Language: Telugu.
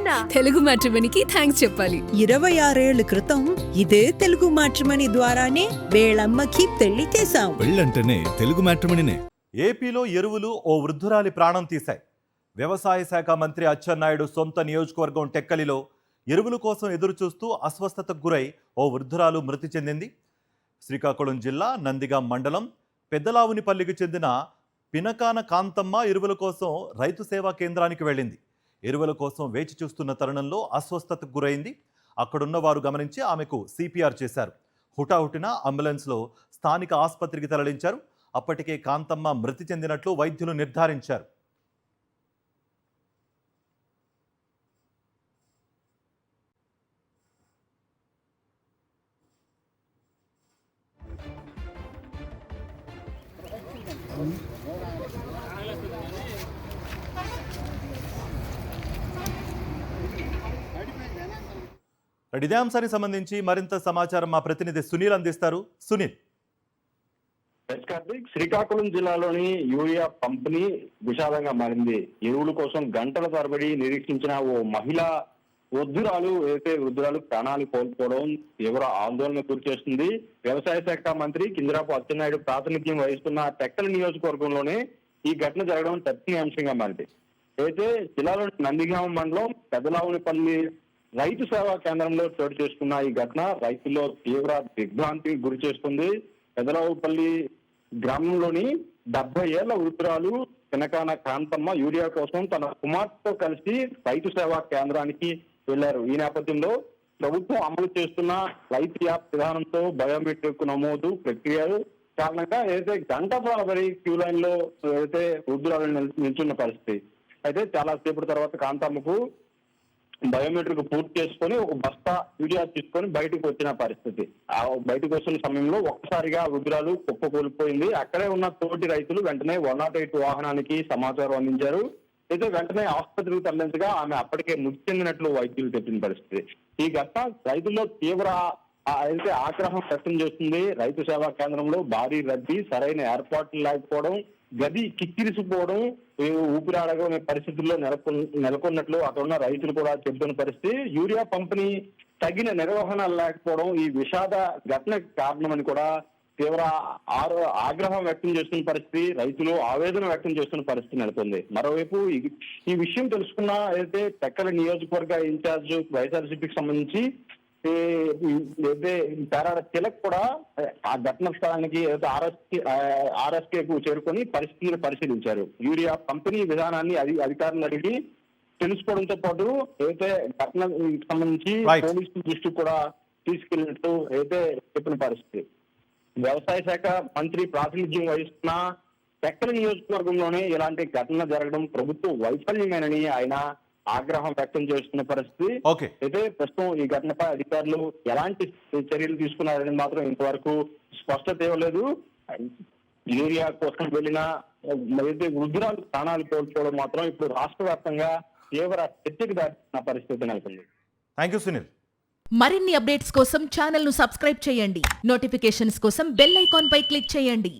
థ్యాంక్సా? తెలుగు మ్యాట్రిమోనీకి థ్యాంక్స్ చెప్పాలి. 26 ఏళ్ల క్రితం ఇదే తెలుగు మ్యాట్రిమోనీ ద్వారానే వేళమ్మకి పెళ్లి చేశాం. పెళ్ళంటేనే తెలుగు మ్యాట్రిమోనీనే. ఏపీలో ఎరువులు ఓ వృద్ధురాలి ప్రాణం తీశాయి. వ్యవసాయ శాఖ మంత్రి అచ్చెన్నాయుడు సొంత నియోజకవర్గం టెక్కలిలో ఎరువుల కోసం ఎదురుచూస్తూ అస్వస్థతకు గురై ఓ వృద్ధురాలు మృతి చెందింది. శ్రీకాకుళం జిల్లా నందిగాం మండలం పెద్దలావునిపల్లికి చెందిన పినకాన కాంతమ్మ ఎరువుల కోసం రైతు సేవా కేంద్రానికి వెళ్ళింది. ఎరువుల కోసం వేచి చూస్తున్న తరుణంలో అస్వస్థతకు గురైంది. అక్కడున్న వారు గమనించి ఆమెకు సిపిఆర్ చేశారు. హుటాహుటిన అంబులెన్స్లో స్థానిక ఆసుపత్రికి తరలించారు. అప్పటికే కాంతమ్మ మృతి చెందినట్లు వైద్యులు నిర్ధారించారు. ఇదే అంశానికి సంబంధించి మరింత సమాచారం మా ప్రతినిధి సునీల్ అందిస్తారు. సునీల్. కార్తీక్, శ్రీకాకుళం జిల్లాలోని యూరియా పంపిణీ విషాదంగా మారింది. ఎరువుల కోసం గంటల తరబడి నిరీక్షించిన ఓ మహిళ వృద్ధురాలు ప్రాణాలు కోల్పోవడం తీవ్ర ఆందోళన గురి చేస్తుంది. వ్యవసాయ శాఖ మంత్రి కింజరాపు అచ్చెన్నాయుడు ప్రాతినిధ్యం వహిస్తున్న టెక్కలి నియోజకవర్గంలోనే ఈ ఘటన జరగడం చర్చనీయాంశంగా మారింది. అయితే జిల్లాలోని నందిగామ మండలం పెద్దలావునిపల్లి రైతు సేవా కేంద్రంలో చోటు చేసుకున్న ఈ ఘటన రైతుల్లో తీవ్ర దిగ్భ్రాంతికి గురి చేస్తుంది. పెదలావుపల్లి గ్రామంలోని 70 ఏళ్ల వృద్ధురాలు పినకాన కాంతమ్మ యూరియా కోసం తన కుమార్తెతో కలిసి రైతు సేవా కేంద్రానికి వెళ్లారు. ఈ నేపథ్యంలో ప్రభుత్వం అమలు చేస్తున్న రైతు యాప్ విధానంతో బయోమెట్రిక్ నమోదు ప్రక్రియ కారణంగా ఏదైతే గంట తరబడి క్యూ లైన్ లో ఏదైతే వృద్ధురాలు నిల్చున్న పరిస్థితి. అయితే చాలా సేపటి తర్వాత కాంతమ్మకు బయోమెట్రిక్ పూర్తి చేసుకొని ఒక బస్తా యూరియా తీసుకొని బయటకు వచ్చిన పరిస్థితి. ఆ బయటకు వస్తున్న సమయంలో ఒక్కసారిగా వృద్ధురాలు కుప్పకూలిపోయింది. అక్కడే ఉన్న తోటి రైతులు వెంటనే 108 వాహనానికి సమాచారం అందించారు. అయితే వెంటనే ఆసుపత్రికి తరలించగా ఆమె అప్పటికే మృతి చెందినట్లు వైద్యులు చెప్పిన పరిస్థితి. ఈ ఘటన రైతుల్లో తీవ్ర అయితే ఆగ్రహం వ్యక్తం చేస్తుంది. రైతు సేవా కేంద్రంలో భారీ రద్దీ, సరైన ఏర్పాట్లు లేకపోవడం, గది కిక్కిరిసిపోవడం, ఊపిరాడగనే పరిస్థితుల్లో నెలకొన్నట్లు అక్కడ ఉన్న రైతులు కూడా చెబుతున్న పరిస్థితి. యూరియా పంపిణీ తగిన నిర్వహణ లేకపోవడం ఈ విషాద ఘటనకు కారణమని కూడా తీవ్ర ఆగ్రహం వ్యక్తం చేస్తున్న పరిస్థితి, రైతులు ఆవేదన వ్యక్తం చేస్తున్న పరిస్థితి నెలకొంది. మరోవైపు ఈ విషయం తెలుసుకున్న అయితే టెక్కలి నియోజకవర్గ ఇన్ఛార్జ్ వైఎస్ఆర్సీపీకి సంబంధించి పేరాడ తిలక్ కూడా ఆ ఘటన స్థలానికి ఆర్ఎస్కేకు చేరుకొని పరిస్థితిని పరిశీలించారు. యూరియా పంపిణీ విధానాన్ని అధికారులను అడిగి తెలుసుకోవడంతో పాటు అయితే ఘటనకు సంబంధించి పోలీసుల దృష్టికి కూడా తీసుకెళ్లినట్టు అయితే చెప్పిన పరిస్థితి. వ్యవసాయ శాఖ మంత్రి ప్రాతినిధ్యం వహిస్తున్న టెక్కలి నియోజకవర్గంలోనే ఇలాంటి ఘటన జరగడం ప్రభుత్వం వైఫల్యమేనని ఆయన ఆగ్రహం వ్యక్తం చేస్తున్న పరిస్థితి. అయితే ప్రస్తుతం ఈ ఘటనపై అధికారులు ఎలాంటి చర్యలు తీసుకున్నారని మాత్రం ఇంతవరకు స్పష్టత ఇవ్వలేదు. యూరియా కోసం వెళ్లిన వృద్ధురాలు ప్రాణాలు కోల్పోవడం మాత్రం ఇప్పుడు రాష్ట్ర వ్యాప్తంగా తీవ్ర చర్చకు దాటిన పరిస్థితి నెలకొంది. Thank you Sunil. మరిన్ని అప్డేట్స్ కోసం ఛానల్ ను సబ్స్క్రైబ్ చేయండి. నోటిఫికేషన్స్ కోసం బెల్ ఐకాన్ పై క్లిక్ చేయండి.